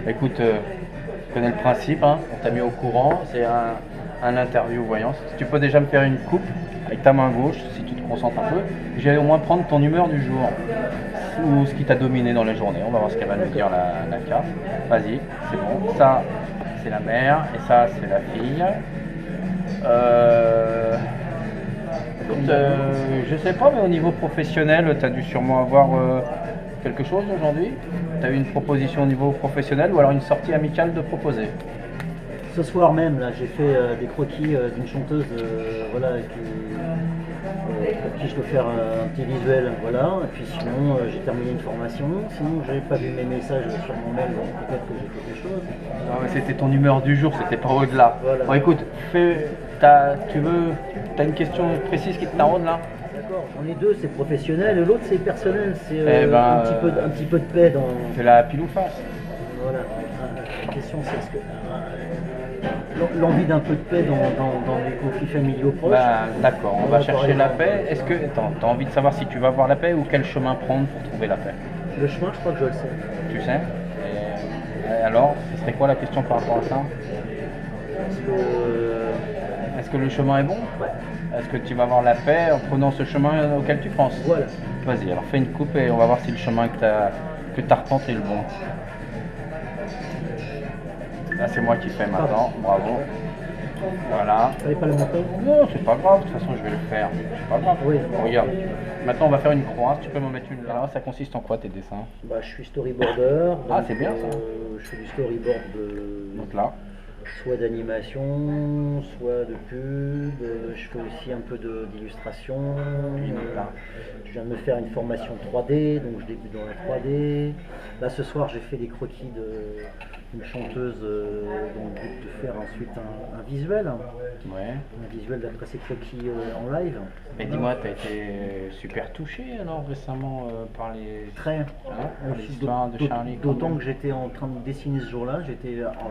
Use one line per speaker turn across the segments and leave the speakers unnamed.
Écoute, tu connais le principe, hein, on t'a mis au courant, c'est un interview voyance. Si tu peux déjà me faire une coupe avec ta main gauche, si tu te concentres un peu, je vais au moins prendre ton humeur du jour ou ce qui t'a dominé dans la journée. On va voir ce qu'elle va nous dire la carte. Vas-y, c'est bon. Ça, c'est la mère et ça, c'est la fille. Écoute, je sais pas, mais au niveau professionnel, tu as dû sûrement avoir quelque chose aujourd'hui. Tu as eu une proposition au niveau professionnel ou alors une sortie amicale de proposer?
Ce soir même, là, j'ai fait des croquis d'une chanteuse, voilà, pour qui je dois faire un petit visuel, voilà. Et puis sinon, j'ai terminé une formation. Sinon, j'ai pas vu mes messages sur mon mail, donc peut-être que j'ai fait des choses.
Non, mais c'était ton humeur du jour, c'était pas au-delà.
Voilà.
Bon, écoute, t'as une question précise qui te taraude là?
D'accord, j'en ai deux, c'est professionnel, et l'autre c'est personnel, c'est
ben,
un petit peu de paix dans.
C'est la pile ou face.
Voilà. La question c'est est-ce que l'envie d'un peu de paix dans les conflits familiaux proches.
Bah, d'accord, on va chercher la paix. Est-ce que tu as envie de savoir si tu vas avoir la paix ou quel chemin prendre pour trouver la paix?
Le chemin, je crois que je le sais.
Tu sais? Et alors, ce serait quoi la question par rapport à ça? Est-ce que le chemin est bon?
Ouais.
Est-ce que tu vas avoir la paix en prenant ce chemin auquel tu penses?
Voilà.
Vas-y, alors fais une coupe et on va voir si le chemin que tu as retenté est le bon. Là, c'est moi qui fais maintenant, bravo. Voilà.
Fallait pas le monter?
Non, c'est pas grave, de toute façon je vais le faire. C'est pas grave.
Oui.
Regarde. Maintenant on va faire une croix, tu peux m'en mettre une là. Ça consiste en quoi tes dessins?
Bah, je suis storyboarder.
Ah, c'est bien ça.
Je fais du storyboard
Donc là.
soit d'animation, soit de pub. Je fais aussi un peu d'illustration. Je viens de me faire une formation 3D, donc je débute dans la 3D. Là ce soir j'ai fait des croquis d'une chanteuse dans le but de faire ensuite un visuel.
Ouais.
Un visuel d'après ses croquis en live.
Mais dis-moi, t'as été super touché alors récemment par les...
Très.
l'histoire de Charlie.
D'autant que j'étais en train de dessiner ce jour-là.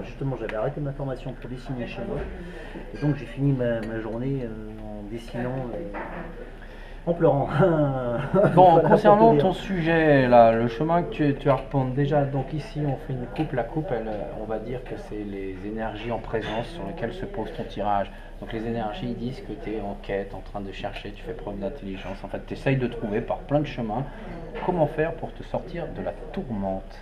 Justement, j'avais arrêté ma formation pour dessiner chez moi. Et donc j'ai fini ma journée en dessinant, en pleurant.
Bon,
Voilà,
concernant ton sujet là, le chemin que tu arpentes déjà, donc ici on fait une coupe. La coupe, on va dire que c'est les énergies en présence sur lesquelles se pose ton tirage. Donc les énergies disent que tu es en quête, en train de chercher, tu fais preuve d'intelligence. En fait, tu essayes de trouver par plein de chemins comment faire pour te sortir de la tourmente.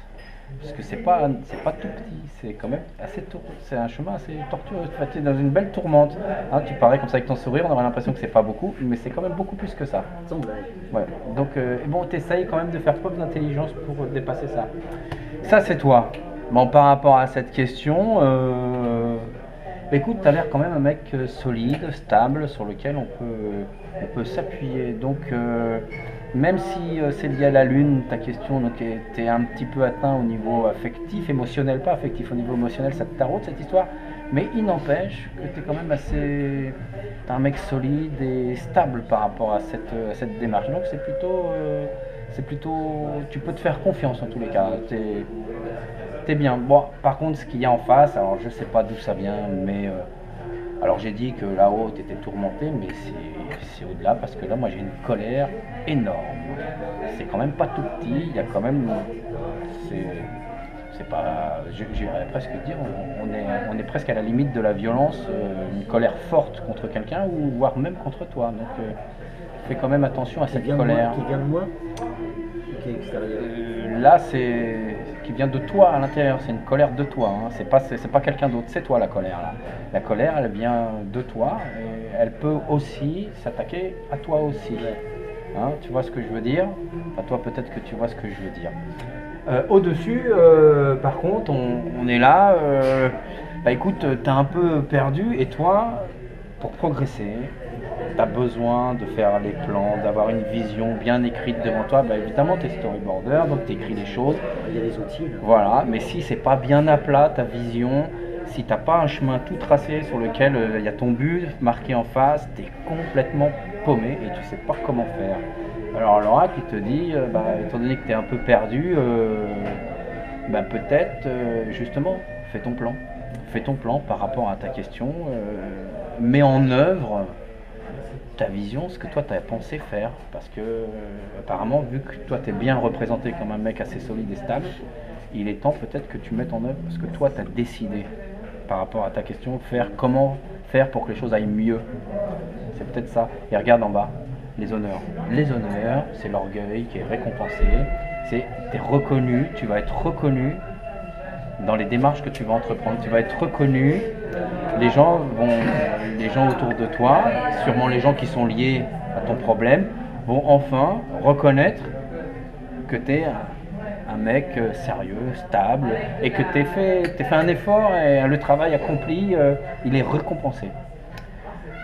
Parce que c'est pas tout petit, c'est quand même assez c'est un chemin assez tortueux. Tu es dans une belle tourmente. Hein, tu parais comme ça avec ton sourire, on aurait l'impression que c'est pas beaucoup, mais c'est quand même beaucoup plus que ça.
Sans blague.
Ouais. Donc bon, tu essayes quand même de faire preuve d'intelligence pour dépasser ça. Ça c'est toi. Bon, par rapport à cette question, écoute, tu as l'air quand même un mec solide, stable, sur lequel on peut s'appuyer. Donc même si c'est lié à la lune, ta question, donc tu es un petit peu atteint au niveau affectif, émotionnel, pas affectif, au niveau émotionnel, ça te taraude cette histoire, mais il n'empêche que tu es quand même assez... T'es un mec solide et stable par rapport à cette démarche. Donc c'est plutôt... Tu peux te faire confiance en tous les cas. T'es bien. Bon, par contre, ce qu'il y a en face, alors je sais pas d'où ça vient, mais... alors j'ai dit que là-haut tu étais tourmenté, mais c'est au-delà parce que là moi j'ai une colère énorme. C'est quand même pas tout petit, il y a quand même... C'est pas... J'irais presque dire, on est presque à la limite de la violence, une colère forte contre quelqu'un ou voire même contre toi. Donc fais quand même attention à cette colère.
Qui vient de moi? Qui est extérieur?
Là c'est... qui vient de toi à l'intérieur, c'est une colère de toi, hein. C'est pas quelqu'un d'autre, c'est toi la colère là. La colère elle vient de toi et elle peut aussi s'attaquer à toi aussi. Hein, tu vois ce que je veux dire? À toi peut-être que tu vois ce que je veux dire. Au-dessus, par contre, on est là, bah écoute, t'as un peu perdu et toi, pour progresser, tu as besoin de faire les plans, d'avoir une vision bien écrite devant toi. Bah évidemment, tu es storyboarder, donc tu écris les choses.
Il y a les outils. Là.
Voilà, mais si c'est pas bien à plat ta vision, si tu n'as pas un chemin tout tracé sur lequel il y a ton but marqué en face, tu es complètement paumé et tu sais pas comment faire. Alors l'oracle il te dit, étant donné que tu es un peu perdu, peut-être justement fais ton plan. Fais ton plan par rapport à ta question, mets en œuvre ta vision, ce que toi tu as pensé faire, parce que apparemment vu que toi tu es bien représenté comme un mec assez solide et stable, il est temps peut-être que tu mettes en œuvre ce que toi tu as décidé par rapport à ta question, comment faire pour que les choses aillent mieux. C'est peut-être ça. Et regarde en bas, les honneurs. Les honneurs, c'est l'orgueil qui est récompensé, c'est tu es reconnu, tu vas être reconnu dans les démarches que tu vas entreprendre, tu vas être reconnu, les gens autour de toi, sûrement les gens qui sont liés à ton problème, vont enfin reconnaître que tu es un mec sérieux, stable, et que tu as fait un effort et le travail accompli, il est récompensé.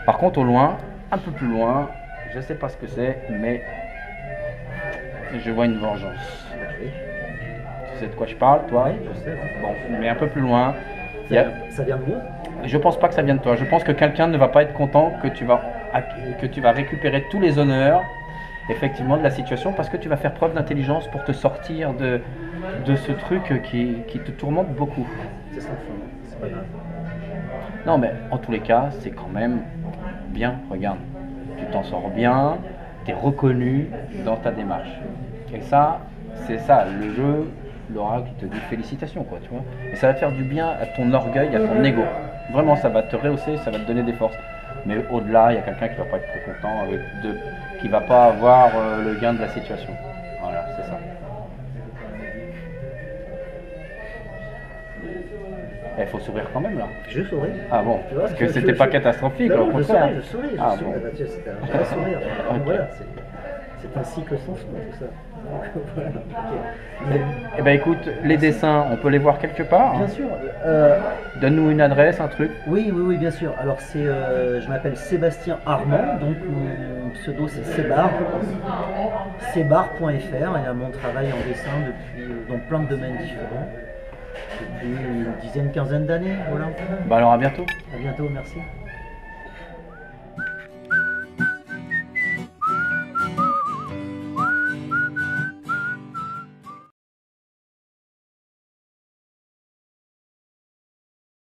Par contre, au loin, un peu plus loin, je ne sais pas ce que c'est, mais je vois une vengeance. Tu sais de quoi je parle, toi?
Oui, je sais.
Bon, mais un peu plus loin.
Ça vient de moi?
Je pense pas que ça vienne de toi. Je pense que quelqu'un ne va pas être content que tu vas récupérer tous les honneurs, effectivement, de la situation, parce que tu vas faire preuve d'intelligence pour te sortir de ce truc qui te tourmente beaucoup.
C'est sans fond, c'est pas grave.
Non, mais en tous les cas, c'est quand même bien. Regarde, tu t'en sors bien, tu es reconnu dans ta démarche. Et ça, c'est ça, le jeu. L'oracle te dit félicitations, quoi, tu vois. Et ça va te faire du bien à ton orgueil, à ton ego. Vraiment, ça va te rehausser, ça va te donner des forces. Mais au-delà, il y a quelqu'un qui va pas être très content, qui va pas avoir le gain de la situation. Voilà, c'est ça. Il faut sourire quand même là.
Je souris.
Ah bon,
Tu vois,
parce que c'était pas catastrophique,
non,
au contraire.
Je souris.
Ah
Bon.
bon.
C'était un vrai sourire.
Ok.
Voilà, c'est un cycle sans fin, tout ça. Voilà, ok.
Eh ben écoute, les dessins, on peut les voir quelque part.
Bien sûr.
Donne-nous une adresse, un truc.
Oui, bien sûr. Alors je m'appelle Sébastien Armand, donc mon pseudo c'est Sébar, sébar.fr. Il y a mon travail en dessin dans plein de domaines différents, depuis une dizaine, quinzaine d'années. Voilà.
Bah alors à bientôt.
À bientôt, merci.